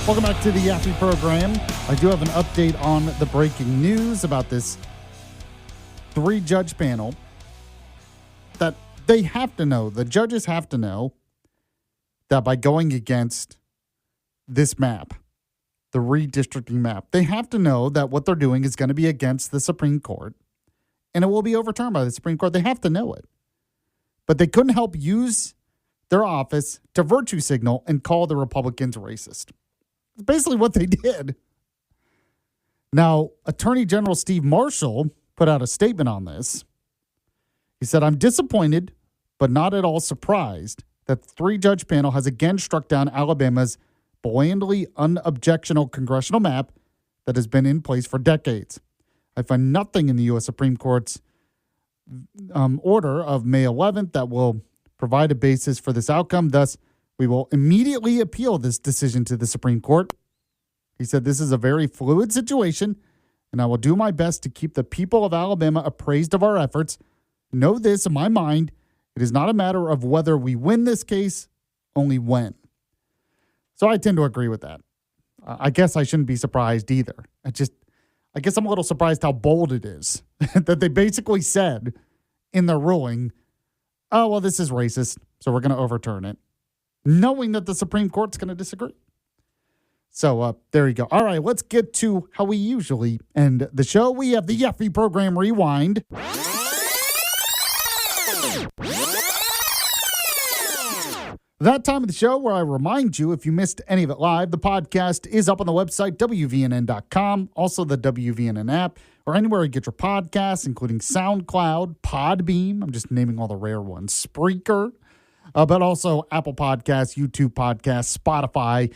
Welcome back to the Yaffee program. I do have an update on the breaking news about this 3-judge panel that they have to know, the judges have to know that by going against this map, the redistricting map, they have to know that what they're doing is going to be against the Supreme Court and it will be overturned by the Supreme Court. They have to know it. But they couldn't help use their office to virtue signal and call the Republicans racist. It's basically what they did. Now, Attorney General Steve Marshall put out a statement on this. He said, "I'm disappointed, but not at all surprised that the 3-judge panel has again struck down Alabama's blandly unobjectional congressional map that has been in place for decades. I find nothing in the U.S. Supreme Court's order of May 11th that will provide a basis for this outcome. Thus, we will immediately appeal this decision to the Supreme Court." He said, "This is a very fluid situation, and I will do my best to keep the people of Alabama appraised of our efforts. Know this in my mind, it is not a matter of whether we win this case, only when." So I tend to agree with that. I guess I shouldn't be surprised either. I guess I'm a little surprised how bold it is that they basically said in their ruling, oh, well, this is racist, so we're going to overturn it, knowing that the Supreme Court's going to disagree. So there you go. All right, let's get to how we usually end the show. We have the Yaffee program rewind. That time of the show where I remind you, if you missed any of it live, the podcast is up on the website, WVNN.com, also the WVNN app, or anywhere you get your podcasts, including SoundCloud, Podbeam, I'm just naming all the rare ones, Spreaker, but also Apple Podcasts, YouTube Podcasts, Spotify,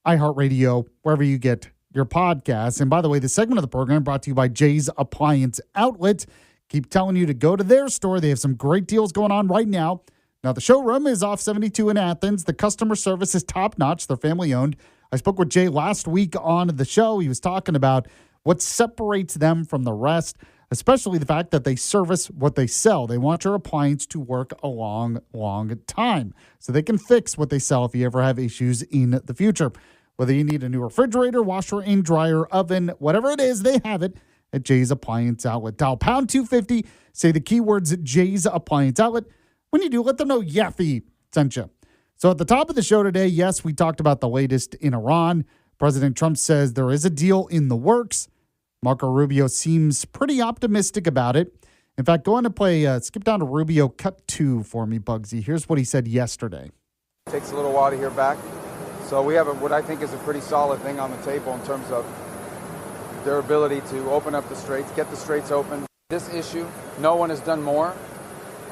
iHeartRadio, wherever you get your podcasts. And by the way, this segment of the program brought to you by Jay's Appliance Outlet. Keep telling you to go to their store. They have some great deals going on right now. Now, the showroom is off 72 in Athens. The customer service is top-notch. They're family-owned. I spoke with Jay last week on the show. He was talking about what separates them from the rest, especially the fact that they service what they sell. They want your appliance to work a long, long time so they can fix what they sell if you ever have issues in the future. Whether you need a new refrigerator, washer and dryer, oven, whatever it is, they have it at Jay's Appliance Outlet. Dial pound 250, say the keywords Jay's Appliance Outlet. When you do, let them know Yaffee sent you. So at the top of the show today, yes, we talked about the latest in Iran. President Trump says there is a deal in the works. Marco Rubio seems pretty optimistic about it. In fact, go on to play, skip down to Rubio Cut 2 for me, Bugsy. Here's what he said yesterday. It takes a little while to hear back. So we have what I think is a pretty solid thing on the table in terms of their ability to open up the straits, get the straits open. This issue, no one has done more.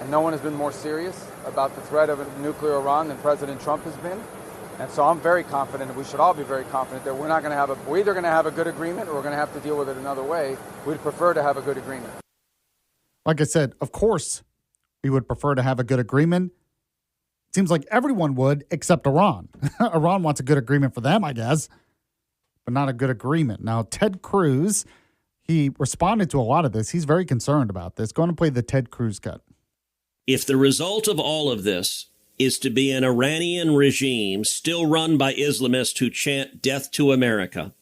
And no one has been more serious about the threat of a nuclear Iran than President Trump has been. And so I'm very confident, and we should all be very confident, that we're either going to have a good agreement or we're going to have to deal with it another way. We'd prefer to have a good agreement. Like I said, of course, we would prefer to have a good agreement. It seems like everyone would except Iran. Iran wants a good agreement for them, I guess, but not a good agreement. Now, Ted Cruz, he responded to a lot of this. He's very concerned about this. Go on and play the Ted Cruz cut. If the result of all of this is to be an Iranian regime still run by Islamists who chant death to America,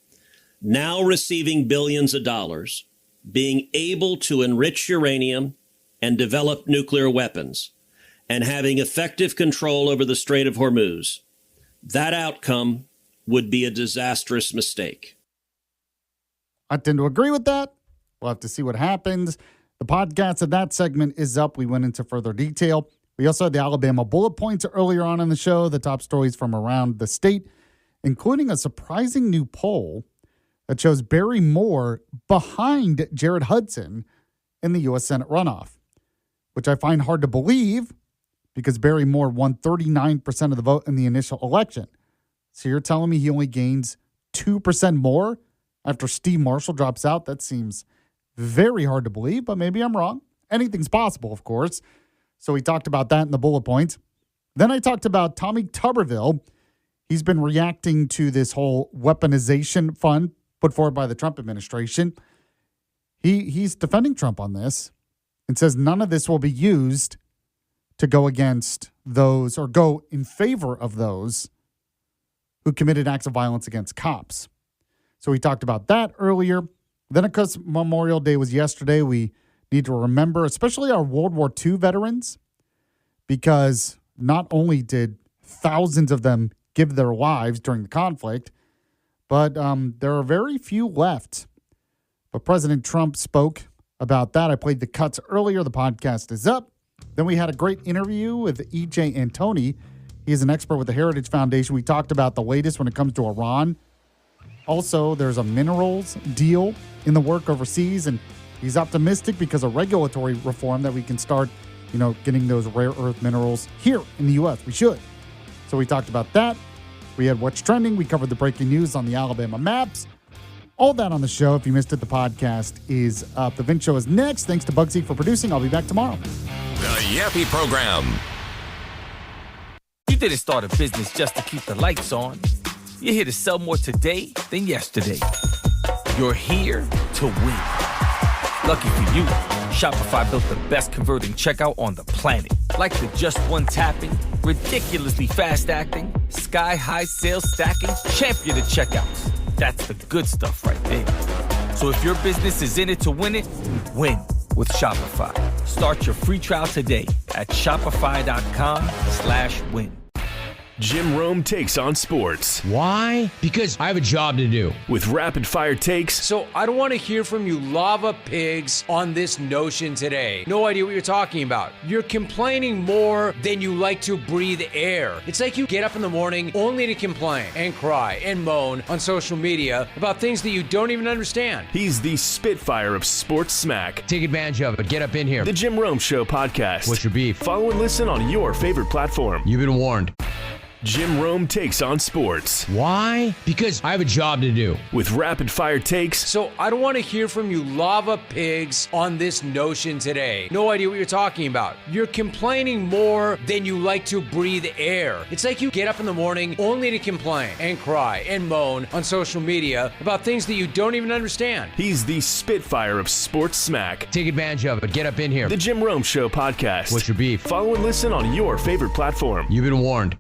now receiving billions of dollars, being able to enrich uranium and develop nuclear weapons, and having effective control over the Strait of Hormuz, that outcome would be a disastrous mistake. I tend to agree with that. We'll have to see what happens. The podcast of that segment is up. We went into further detail. We also had the Alabama bullet points earlier on in the show, the top stories from around the state, including a surprising new poll that shows Barry Moore behind Jared Hudson in the U.S. Senate runoff, which I find hard to believe because Barry Moore won 39% of the vote in the initial election. So you're telling me he only gains 2% more after Steve Marshall drops out? That seems very hard to believe, but maybe I'm wrong. Anything's possible, of course. So we talked about that in the bullet points. Then I talked about Tommy Tuberville. He's been reacting to this whole weaponization fund put forward by the Trump administration. He's defending Trump on this and says none of this will be used to go against those or go in favor of those who committed acts of violence against cops. So we talked about that earlier. Then, of course, Memorial Day was yesterday. We need to remember, especially our World War II veterans, because not only did thousands of them give their lives during the conflict, but there are very few left. But President Trump spoke about that. I played the cuts earlier. The podcast is up. Then we had a great interview with E.J. Antoni. He is an expert with the Heritage Foundation. We talked about the latest when it comes to Iran. Also, there's a minerals deal in the work overseas, and he's optimistic because of regulatory reform that we can start, getting those rare earth minerals here in the U.S. We should. So we talked about that. We had What's Trending. We covered the breaking news on the Alabama maps. All that on the show. If you missed it, the podcast is up. The Vince Show is next. Thanks to Bugsy for producing. I'll be back tomorrow. The Yaffee Program. You didn't start a business just to keep the lights on. You're here to sell more today than yesterday. You're here to win. Lucky for you, Shopify built the best converting checkout on the planet. Like the just one tapping, ridiculously fast acting, sky-high sales stacking, champion of checkouts. That's the good stuff right there. So if your business is in it to win it, win with Shopify. Start your free trial today at shopify.com/win. Jim Rome takes on sports. Why? Because I have a job to do. With rapid-fire takes. So I don't want to hear from you lava pigs on this notion today. No idea what you're talking about. You're complaining more than you like to breathe air. It's like you get up in the morning only to complain and cry and moan on social media about things that you don't even understand. He's the Spitfire of sports smack. Take advantage of it. Get up in here. The Jim Rome Show podcast. What's your beef? Follow and listen on your favorite platform. You've been warned. Jim Rome takes on sports. Why? Because I have a job to do. With rapid-fire takes. So I don't want to hear from you lava pigs on this notion today. No idea what you're talking about. You're complaining more than you like to breathe air. It's like you get up in the morning only to complain and cry and moan on social media about things that you don't even understand. He's the Spitfire of sports smack. Take advantage of it. Get up in here. The Jim Rome Show podcast. What's your beef? Follow and listen on your favorite platform. You've been warned.